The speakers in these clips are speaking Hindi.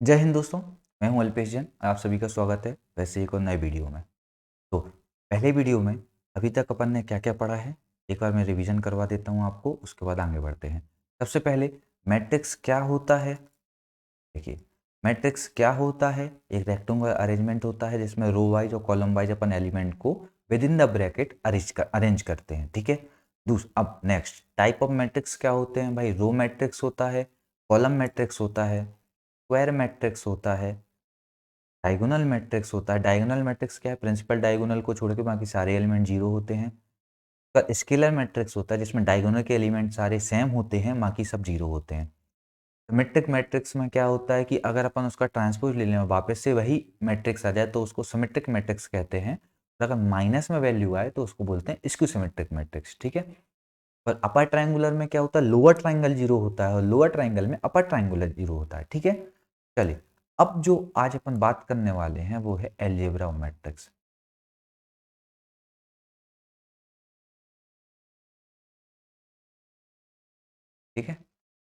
जय हिंद दोस्तों। मैं हूं अल्पेश जैन। आप सभी का स्वागत है वैसे एक और नए वीडियो में। तो पहले वीडियो में अभी तक अपन ने क्या क्या पढ़ा है एक बार मैं रिवीजन करवा देता हूं आपको, उसके बाद आगे बढ़ते हैं। सबसे पहले मैट्रिक्स क्या होता है। देखिए, मैट्रिक्स क्या होता है, एक रेक्टेंगुलर अरेंजमेंट होता है जिसमें रो वाइज और कॉलम वाइज अपन एलिमेंट को with in the bracket arrange करते हैं। ठीक है। अब नेक्स्ट टाइप ऑफ मैट्रिक्स क्या होते हैं भाई। रो मैट्रिक्स होता है, कॉलम मैट्रिक्स होता है, स्क्वायर मैट्रिक्स होता है, डायगोनल मैट्रिक्स होता है। डायगोनल मैट्रिक्स क्या है, प्रिंसिपल डायगोनल को छोड़ के बाकी सारे एलिमेंट जीरो होते हैं। तो स्केलर मैट्रिक्स होता है जिसमें डायगोनल के एलिमेंट सारे सेम होते हैं, बाकी सब जीरो होते हैं। सिमेट्रिक मैट्रिक्स में क्या होता है कि अगर अपन उसका ट्रांसपोज ले लें और वापस से वही मैट्रिक्स आ जाए तो उसको सिमेट्रिक मैट्रिक्स कहते हैं। और अगर माइनस में वैल्यू आए तो उसको बोलते हैं स्क्यू सिमेट्रिक मैट्रिक्स। ठीक है। पर अपर ट्रायंगुलर में क्या होता है, लोअर ट्रायंगल जीरो होता है और लोअर ट्रायंगल में अपर ट्रायंगुलर जीरो होता है। ठीक है। चलिए, अब जो आज अपन बात करने वाले हैं वो है अलजेब्रा ऑफ मैट्रिक्स। ठीक है।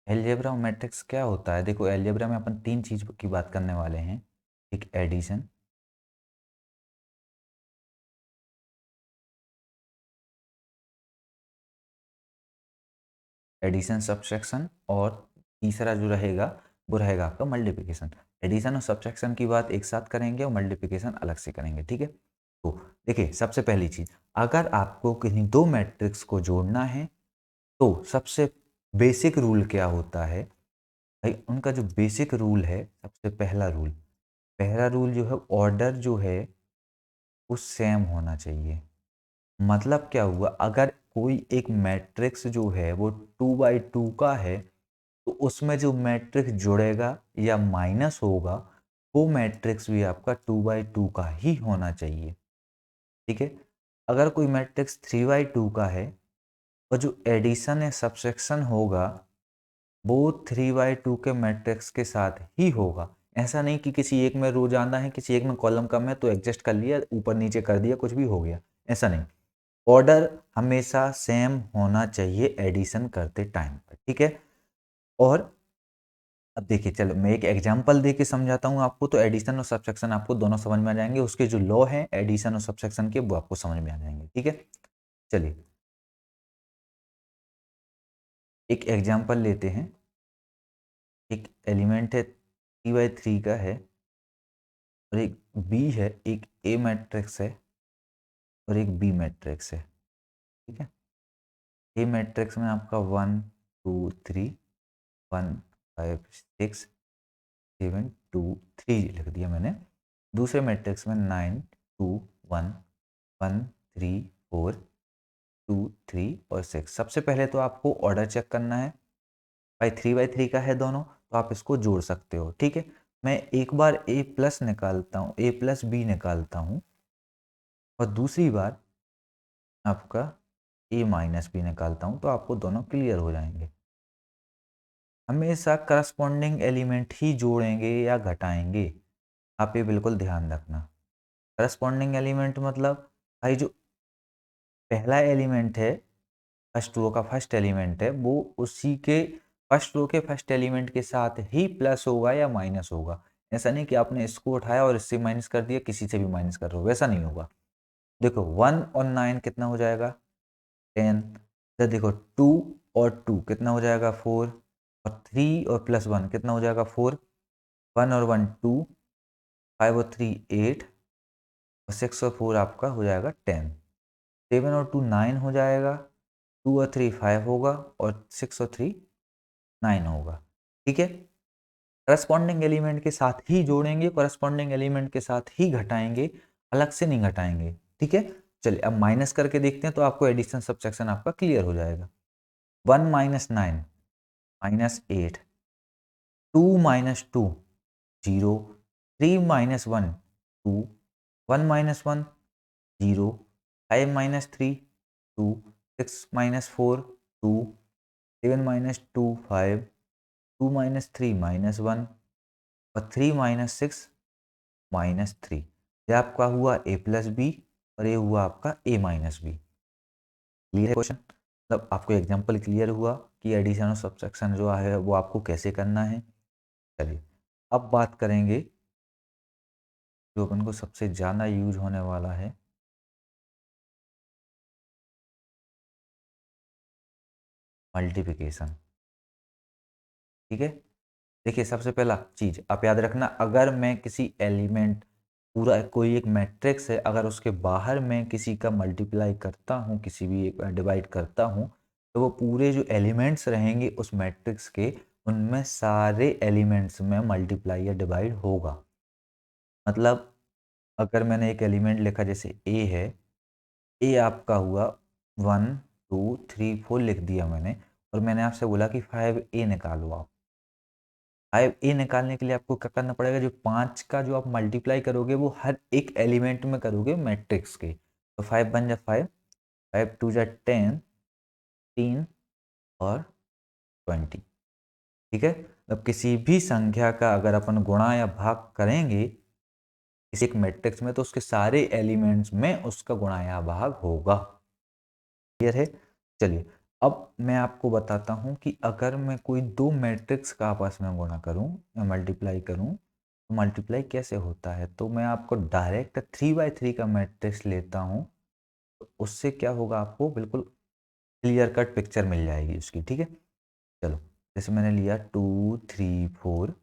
अलजेब्रा ऑफ मैट्रिक्स क्या होता है, देखो अलजेब्रा में अपन तीन चीज की बात करने वाले हैं। एक एडिशन, एडिशन सब्ट्रैक्शन, और तीसरा जो रहेगा वो रहेगा आपका मल्टीप्लिकेशन। एडिशन और सब्ट्रैक्शन की बात एक साथ करेंगे और मल्टीप्लिकेशन अलग से करेंगे। ठीक है। तो देखिए, सबसे पहली चीज, अगर आपको किन्हीं दो मैट्रिक्स को जोड़ना है तो सबसे बेसिक रूल क्या होता है भाई। उनका जो बेसिक रूल है, सबसे पहला रूल जो है, ऑर्डर जो है वो सेम होना चाहिए। मतलब क्या हुआ, अगर कोई एक मैट्रिक्स जो है वो 2/2 का है तो उसमें जो मैट्रिक्स जुड़ेगा या माइनस होगा वो मैट्रिक्स भी आपका 2/2 का ही होना चाहिए। ठीक है। अगर कोई मैट्रिक्स 3/2 का है और जो एडिशन या सब्ट्रैक्शन होगा वो 3/2 के मैट्रिक्स के साथ ही होगा। ऐसा नहीं कि किसी एक में रो जाना है, किसी एक में कॉलम कम है तो एडजस्ट कर लिया, ऊपर नीचे कर दिया, कुछ भी हो गया, ऐसा नहीं। ऑर्डर हमेशा सेम होना चाहिए एडिशन करते टाइम पर। ठीक है। और अब देखिए, चलो मैं एक एग्जांपल दे के समझाता हूँ आपको, तो एडिशन और सब्ट्रैक्शन आपको दोनों समझ में आ जाएंगे। उसके जो लॉ हैं एडिशन और सब्ट्रैक्शन के वो आपको समझ में आ जाएंगे। ठीक है। चलिए, एक एग्जांपल लेते हैं। एक एलिमेंट है 3/3 का है और एक बी है, एक ए मैट्रिक्स है और एक बी मैट्रिक्स है। ठीक है। ए मैट्रिक्स में आपका 1 2 3 1 5 6 7 2 3 लिख दिया मैंने। दूसरे मैट्रिक्स में 9 2 1 1 3 4 2 3 और 6। सबसे पहले तो आपको ऑर्डर चेक करना है भाई। 3/3 का है दोनों तो आप इसको जोड़ सकते हो। ठीक है। मैं एक बार ए प्लस निकालता हूँ, ए प्लस बी निकालता हूँ, और दूसरी बार आपका ए माइनस बी निकालता हूँ, तो आपको दोनों क्लियर हो जाएंगे। हमेशा करस्पॉन्डिंग एलिमेंट ही जोड़ेंगे या घटाएंगे, आप ये बिल्कुल ध्यान रखना। करस्पॉन्डिंग एलिमेंट मतलब भाई जो पहला एलिमेंट है, फर्स्ट रो का फर्स्ट एलिमेंट है, वो उसी के फर्स्ट रो के फर्स्ट एलिमेंट के साथ ही प्लस होगा या माइनस होगा। ऐसा नहीं कि आपने इसको उठाया और इससे माइनस कर दिया, किसी से भी माइनस कर रहे हो, वैसा नहीं होगा। देखो 1 और 9 कितना हो जाएगा 10। तो देखो 2 और 2 कितना हो जाएगा 4, और 3 और प्लस 1 कितना हो जाएगा 4, 1 और 1 2, 5 और 3 8, और 6 और 4 आपका हो जाएगा 10। 7 और 2 9 हो जाएगा, 2 और 3 5 होगा, और 6 और 3 9 होगा। ठीक है। करस्पॉन्डिंग एलिमेंट के साथ ही जोड़ेंगे, करस्पॉन्डिंग एलिमेंट के साथ ही घटाएंगे, अलग से नहीं घटाएंगे। ठीक है। चलिए, अब माइनस करके देखते हैं तो आपको एडिशन सब्ट्रैक्शन आपका क्लियर हो जाएगा। 1 minus 9 minus 8, 2 minus 2 0, 3 minus 1 2, 1 minus 1 0, 5 minus 3 2, 6 minus 4 2, 7 minus 2 5, 2 minus 3 minus 1, और 3 माइनस 6 माइनस 3। ये आपका हुआ ए प्लस बी और ये हुआ आपका ए माइनस बी। क्लियर है क्वेश्चन, मतलब आपको एग्जांपल क्लियर हुआ कि एडिशन और सब्ट्रैक्शन जो है वो आपको कैसे करना है। चलिए, अब बात करेंगे जो अपन को सबसे ज़्यादा यूज होने वाला है, मल्टीप्लिकेशन। ठीक है, देखिए सबसे पहला चीज़ आप याद रखना, अगर मैं किसी एलिमेंट, पूरा कोई एक मैट्रिक्स है, अगर उसके बाहर मैं किसी का मल्टीप्लाई करता हूँ, किसी भी एक डिवाइड करता हूँ, तो वो पूरे जो एलिमेंट्स रहेंगे उस मैट्रिक्स के, उनमें सारे एलिमेंट्स में मल्टीप्लाई या डिवाइड होगा। मतलब अगर मैंने एक एलिमेंट लिखा जैसे ए है, ए आपका हुआ 1 2 3 4 लिख दिया मैंने, और मैंने आपसे बोला कि 5a निकालो आप। 5a निकालने के लिए आपको क्या करना पड़ेगा, जो 5 का जो आप मल्टीप्लाई करोगे वो हर एक एलिमेंट में करोगे मैट्रिक्स के। तो 5 बन जा 5, 5 2 जा 10, 3 और 20। ठीक है, अब किसी भी संख्या का अगर अपन गुणा या भाग करेंगे किसी एक मैट्रिक्स में, तो उसके सारे एलिमेंट्स में उसका गुणा या भाग होगा। क्लियर है? चलिए, अब मैं आपको बताता हूँ कि अगर मैं कोई दो मैट्रिक्स का आपस में गुणा करूँ या मल्टीप्लाई करूँ, तो मल्टीप्लाई कैसे होता है, तो मैं आपको डायरेक्ट 3/3 का मैट्रिक्स लेता हूँ, तो उससे क्या होगा, आपको बिल्कुल क्लियर कट पिक्चर मिल जाएगी उसकी। ठीक है, चलो, जैसे मैंने लिया 2 3 4,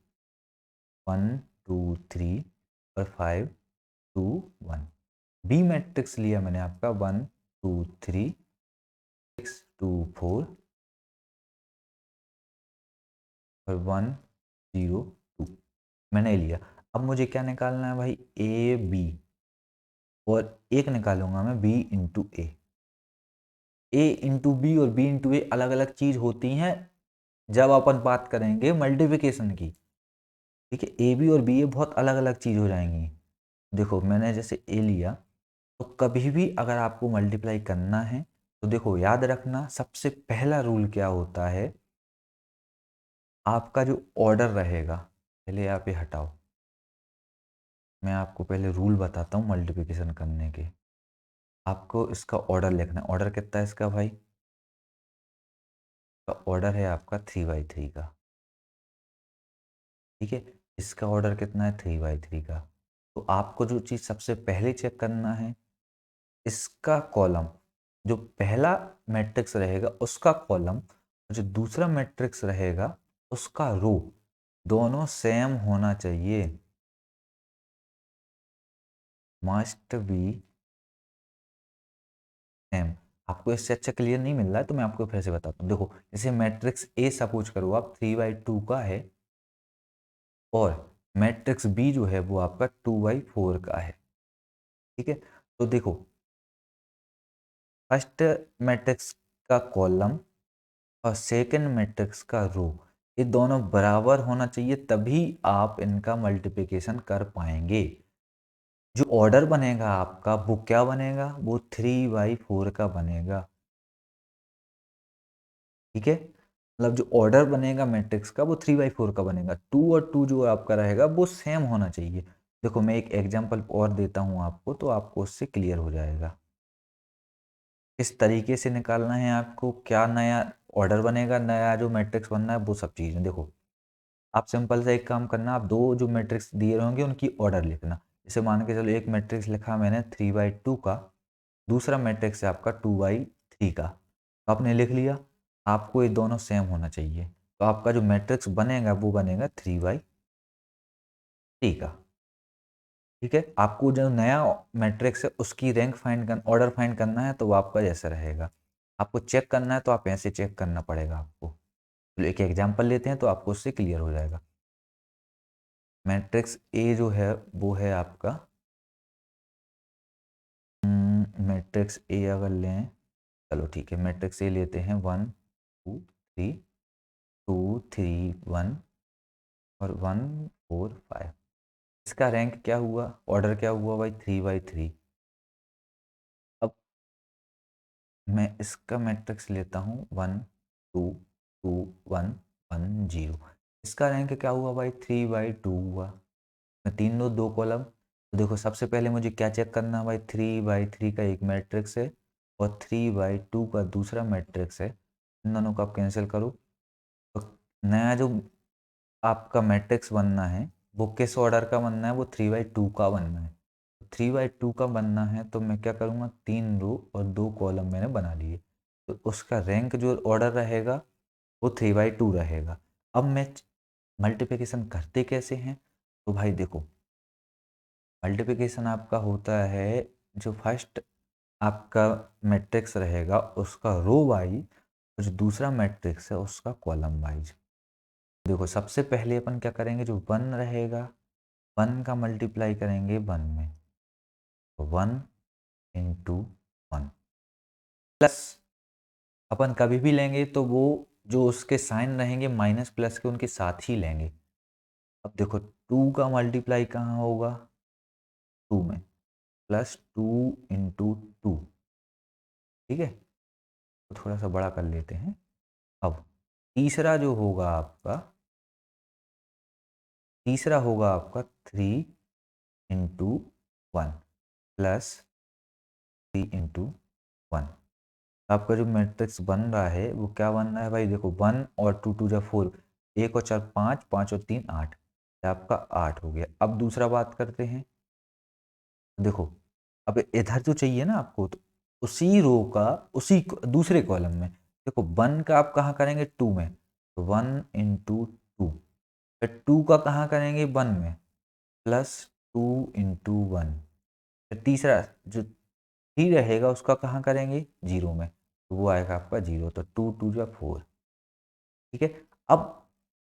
1 2 3 और 5 2 1। बी मैट्रिक्स लिया मैंने आपका 1 2 3 6 2 4 और 1 0 2 मैंने लिया। अब मुझे क्या निकालना है भाई, ए बी, और एक निकालूंगा मैं बी इंटू ए इंटू बी और बी इंटू ए अलग अलग चीज होती हैं जब अपन बात करेंगे मल्टीप्लिकेशन की। ठीक है, ए बी और बी ए बहुत अलग अलग चीज हो जाएंगी। देखो मैंने जैसे ए लिया, तो कभी भी अगर आपको मल्टीप्लाई करना है तो देखो याद रखना, सबसे पहला रूल क्या होता है, आपका जो ऑर्डर रहेगा, पहले आप ये हटाओ, मैं आपको पहले रूल बताता हूँ मल्टीप्लिकेशन करने के। आपको इसका ऑर्डर लिखना है। ऑर्डर कितना है इसका भाई, का ऑर्डर है आपका 3/3 का। ठीक है, इसका ऑर्डर कितना है, 3/3 का। तो आपको जो चीज़ सबसे पहले चेक करना है, इसका कॉलम, जो पहला मैट्रिक्स रहेगा उसका कॉलम, और जो दूसरा मैट्रिक्स रहेगा उसका रो, दोनों सेम होना चाहिए। Must be same. आपको इससे अच्छा क्लियर नहीं मिल रहा है तो मैं आपको फिर से बताता हूँ। देखो, जैसे मैट्रिक्स ए सपोज करो आप 3/2 का है, और मैट्रिक्स बी जो है वो आपका 2/4 का है। ठीक है, तो देखो, फर्स्ट मैट्रिक्स का कॉलम और सेकंड मैट्रिक्स का रो, ये दोनों बराबर होना चाहिए, तभी आप इनका मल्टीप्लिकेशन कर पाएंगे। जो ऑर्डर बनेगा आपका वो क्या बनेगा, वो 3/4 का बनेगा। ठीक है, मतलब जो ऑर्डर बनेगा मैट्रिक्स का वो 3/4 का बनेगा। 2 और 2 जो आपका रहेगा वो सेम होना चाहिए। देखो मैं एक एग्जांपल और देता हूँ आपको, तो आपको उससे क्लियर हो जाएगा। किस तरीके से निकालना है आपको, क्या नया ऑर्डर बनेगा, नया जो मैट्रिक्स बनना है, वो सब चीज़ें देखो। आप सिंपल से एक काम करना, आप दो जो मैट्रिक्स दिए होंगे उनकी ऑर्डर लिखना। जैसे मान के चलो एक मैट्रिक्स लिखा मैंने 3/2 का, दूसरा मैट्रिक्स है आपका 2/3 का, तो आपने लिख लिया। आपको ये दोनों सेम होना चाहिए, तो आपका जो मैट्रिक्स बनेगा वो बनेगा 3/3 का। ठीक है, आपको जो नया मैट्रिक्स है उसकी रैंक फाइंड कर, ऑर्डर फाइंड करना है, तो वो आपका जैसा रहेगा। आपको चेक करना है तो आप ऐसे चेक करना पड़ेगा आपको। तो एक एग्जांपल लेते हैं तो आपको उससे क्लियर हो जाएगा। मैट्रिक्स ए जो है वो है आपका, मैट्रिक्स ए अगर लें, चलो ठीक है, मैट्रिक्स ए लेते हैं 1 2 3 2 3 1 और 1 4 5। इसका रैंक क्या हुआ, ऑर्डर क्या हुआ भाई, 3/3। अब मैं इसका मैट्रिक्स लेता हूँ 1 2 2 1 1 0। इसका रैंक क्या हुआ भाई, 3/2 हुआ। मैं तीन दो कॉलम, तो देखो सबसे पहले मुझे क्या चेक करना है भाई, 3/3 का एक मैट्रिक्स है और 3/2 का दूसरा मैट्रिक्स है, इन दोनों को आप कैंसिल करो, तो नया जो आपका मैट्रिक्स बनना है वो किस ऑर्डर का बनना है, वो 3/2 का बनना है। 3/2 का बनना है तो मैं क्या करूँगा, 3 रो और 2 कॉलम मैंने बना लिए, तो उसका रैंक जो ऑर्डर रहेगा वो 3/2 रहेगा। अब मैं मल्टीप्लिकेशन करते कैसे हैं, तो भाई देखो, मल्टीप्लिकेशन आपका होता है, जो फर्स्ट आपका मैट्रिक्स रहेगा उसका रो वाइज, और जो दूसरा मैट्रिक्स है उसका कॉलम वाइज। देखो सबसे पहले अपन क्या करेंगे, जो 1 रहेगा 1 का मल्टीप्लाई करेंगे 1 में, तो 1 इंटू 1 प्लस, अपन कभी भी लेंगे तो वो जो उसके साइन रहेंगे माइनस प्लस के उनके साथ ही लेंगे। अब देखो 2 का मल्टीप्लाई कहाँ होगा, 2 में, प्लस 2 इंटू 2, ठीक है, तो थोड़ा सा बड़ा कर लेते हैं। अब तीसरा जो होगा आपका, तीसरा होगा आपका 3 इंटू 1 प्लस 3 इंटू 1। आपका जो मैट्रिक्स बन रहा है वो क्या बन रहा है भाई, देखो 1 और 2 2 जा 4, 1 और 4 5, 5 और 3 8, आपका 8 हो गया। अब दूसरा बात करते हैं, देखो अब इधर जो चाहिए ना आपको, तो उसी रो का दूसरे कॉलम में, देखो 1 का आप कहाँ करेंगे, 2 में, तो 1 इंटू 2, फिर 2 का कहाँ करेंगे, 1 में, प्लस 2 इंटू 1, फिर तीसरा जो 3 रहेगा उसका कहाँ करेंगे, 0 में, तो वो आएगा आपका 0, तो 2 2 जा 4, ठीक है। अब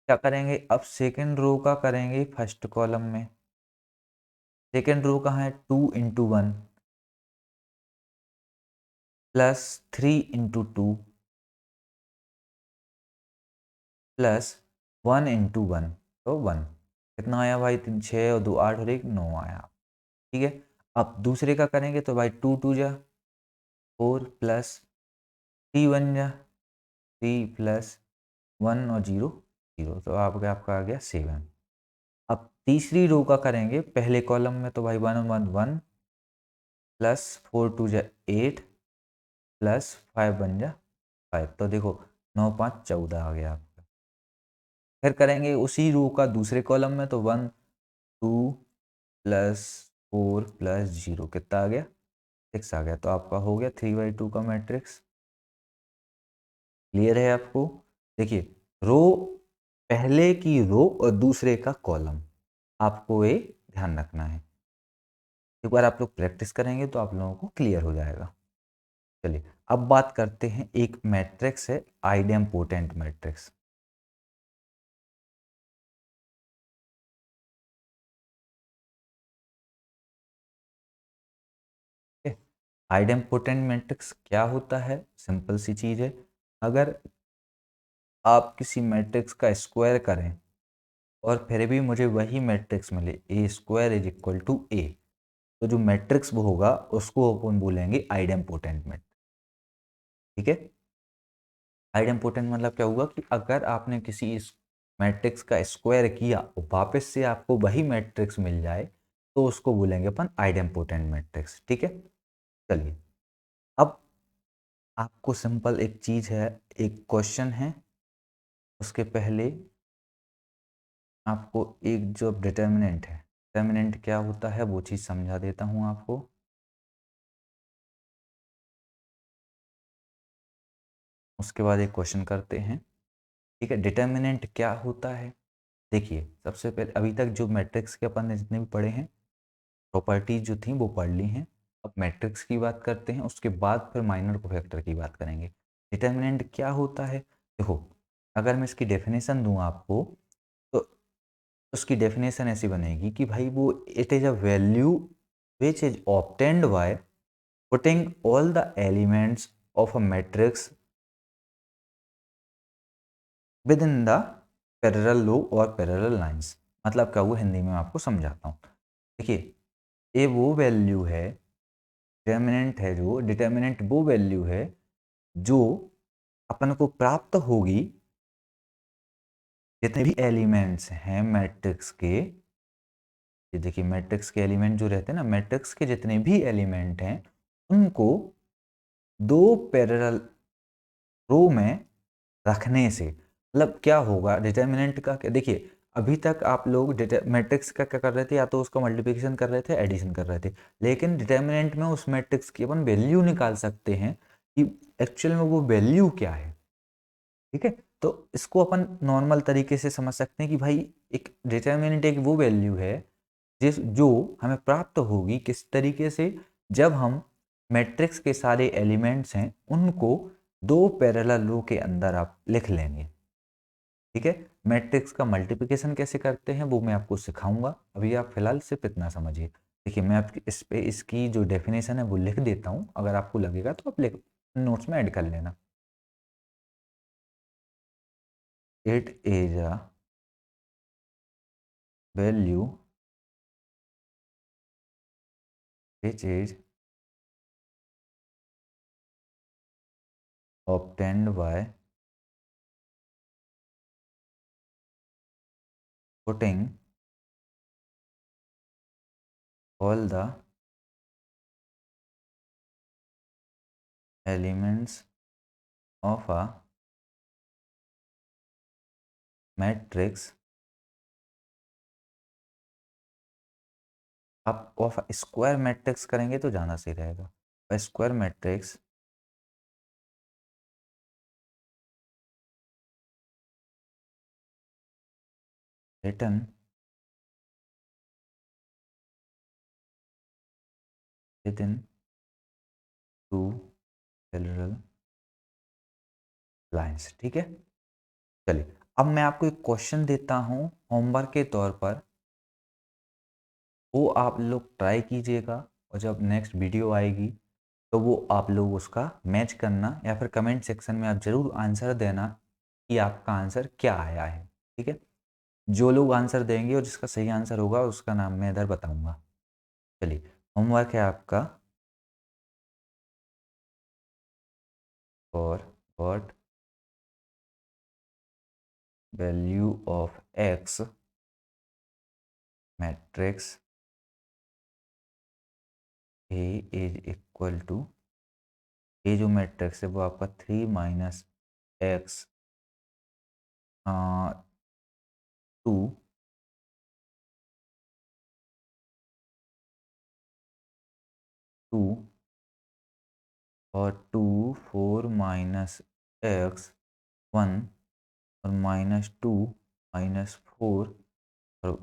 क्या करेंगे, अब सेकेंड रो का करेंगे फर्स्ट कॉलम में, सेकेंड रो कहाँ है, 2 into 1 plus 3 into 2 plus 1 into 1, तो 1, कितना आया भाई, 3 6 और 2 8 और 1 9 आया, ठीक है। अब दूसरे का करेंगे तो भाई 2 2 जा 4 प्लस 3 1 जा 3 प्लस 1 और 0 0, तो आपका आ गया 7। अब तीसरी रो का करेंगे पहले कॉलम में, तो भाई 1 1 1 प्लस 4 2 जा 8 प्लस 5 1 जा 5, तो देखो 9 5 14 आ गया आपका। फिर करेंगे उसी रो का दूसरे कॉलम में, तो 1 2 प्लस 4 प्लस 0 कितना आ गया, 6 आ गया, तो आपका हो गया 3/2 का मैट्रिक्स। क्लियर है आपको, देखिए रो, पहले की रो और दूसरे का कॉलम, आपको ये ध्यान रखना है। एक बार आप लोग प्रैक्टिस करेंगे तो आप लोगों को क्लियर हो जाएगा। चलिए अब बात करते हैं, एक मैट्रिक्स है आइडेम्पोटेंट मैट्रिक्स। आइडेम्पोटेंट मैट्रिक्स क्या होता है, सिंपल सी चीज है, अगर आप किसी मैट्रिक्स का स्क्वायर करें और फिर भी मुझे वही मैट्रिक्स मिले, ए स्क्वायर इज इक्वल टू ए, तो जो मैट्रिक्स वो होगा उसको अपन बोलेंगे आइडेम्पोटेंट मैट्रिक्स, ठीक है। आइडेम्पोटेंट मतलब क्या हुआ, कि अगर आपने किसी इस मैट्रिक्स का स्क्वायर किया और वापस से आपको वही मैट्रिक्स मिल जाए, तो उसको बोलेंगे अपन आइडेम्पोटेंट मैट्रिक्स, ठीक है। चलिए अब आपको सिंपल एक चीज है, एक क्वेश्चन है, उसके पहले आपको एक जो डिटर्मिनेंट है, डिटर्मिनेंट क्या होता है वो चीज़ समझा देता हूँ आपको। उसके बाद एक क्वेश्चन करते हैं, ठीक है। डिटर्मिनेंट क्या होता है, देखिए सबसे पहले अभी तक जो मैट्रिक्स के अपन ने जितने भी पढ़े हैं, प्रॉपर्टीज जो थी वो पढ़ ली हैं। अब मैट्रिक्स की बात करते हैं, उसके बाद फिर माइनर कोफैक्टर की बात करेंगे। डिटर्मिनेंट क्या होता है, देखो अगर मैं इसकी डेफिनेशन दूं आपको, तो उसकी डेफिनेशन ऐसी बनेगी कि भाई वो it is a value which is obtained by putting all the elements of a matrix within the parallel row और पैरेलल लाइंस। मतलब क्या हुआ, हिंदी में मैं आपको समझाता हूँ। देखिए ये वो वैल्यू है, डिटर्मिनेंट है, जो डिटर्मिनेंट वो वैल्यू है जो अपन को प्राप्त होगी जितने भी एलिमेंट्स हैं मैट्रिक्स के। ये देखिए मैट्रिक्स के एलिमेंट जो रहते हैं ना, मैट्रिक्स के जितने भी एलिमेंट हैं उनको दो पैरेलल रो में रखने से, मतलब क्या होगा डिटर्मिनेंट का क्या, देखिए अभी तक आप लोग मैट्रिक्स का क्या कर रहे थे, या तो उसका मल्टीप्लिकेशन कर रहे थे, एडिशन कर रहे थे, लेकिन डिटर्मिनेंट में उस मैट्रिक्स की अपन वैल्यू निकाल सकते हैं कि एक्चुअल में वो वैल्यू क्या है। ठीक है, तो इसको अपन नॉर्मल तरीके से समझ सकते हैं कि भाई एक डिटर्मिनेंट एक वो वैल्यू है जिस जो हमें प्राप्त होगी किस तरीके से, जब हम मैट्रिक्स के सारे एलिमेंट्स हैं उनको दो पैरेलल रो के अंदर आप लिख लेंगे। ठीक है, मैट्रिक्स का मल्टीप्लिकेशन कैसे करते हैं वो मैं आपको सिखाऊंगा, अभी आप फिलहाल सिर्फ इतना समझिए। देखिए मैं आपकी इस पे इसकी जो डेफिनेशन है वो लिख देता हूँ, अगर आपको लगेगा तो आप लिख नोट्स में ऐड कर लेना। It is a value which is obtained by putting all the elements of a matrix। आप ऑफ स्क्वायर मैट्रिक्स करेंगे तो ज़्यादा सही रहेगा। Square matrix written within two parallel lines. ठीक है, चलिए अब मैं आपको एक क्वेश्चन देता हूँ होमवर्क के तौर पर, वो आप लोग ट्राई कीजिएगा, और जब नेक्स्ट वीडियो आएगी तो वो आप लोग उसका मैच करना, या फिर कमेंट सेक्शन में आप ज़रूर आंसर देना कि आपका आंसर क्या आया है। ठीक है, जो लोग आंसर देंगे और जिसका सही आंसर होगा उसका नाम मैं इधर बताऊंगा। चलिए, होमवर्क है आपका, और what value of X matrix A is equal to, ये जो मैट्रिक्स है वो आपका 3 - एक्स 2 2 और 2 4 - एक्स 1 और -2 - 4 और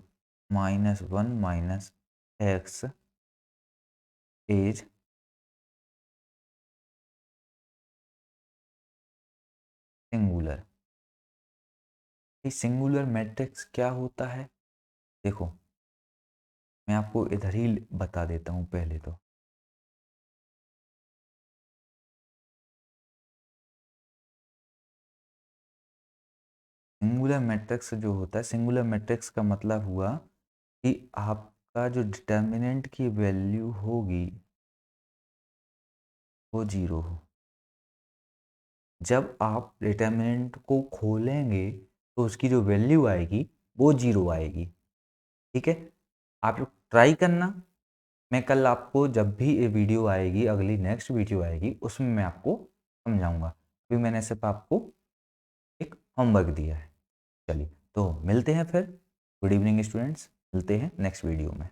-1 - एक्स इज सिंगुलर। ये सिंगुलर मैट्रिक्स क्या होता है, देखो मैं आपको इधर ही बता देता हूँ पहले तो। सिंगुलर मैट्रिक्स जो होता है, सिंगुलर मैट्रिक्स का मतलब हुआ कि आपका जो डिटर्मिनेंट की वैल्यू होगी वो जीरो हो। जब आप डिटर्मिनेंट को खोलेंगे तो उसकी जो वैल्यू आएगी वो जीरो आएगी। ठीक है, आप लोग ट्राई करना, मैं कल आपको जब भी ये वीडियो आएगी, अगली नेक्स्ट वीडियो आएगी, उसमें मैं आपको समझाऊंगा, क्योंकि मैंने सिर्फ आपको एक होमवर्क दिया है। चलिए, तो मिलते हैं फिर। गुड इवनिंग स्टूडेंट्स, मिलते हैं नेक्स्ट वीडियो में।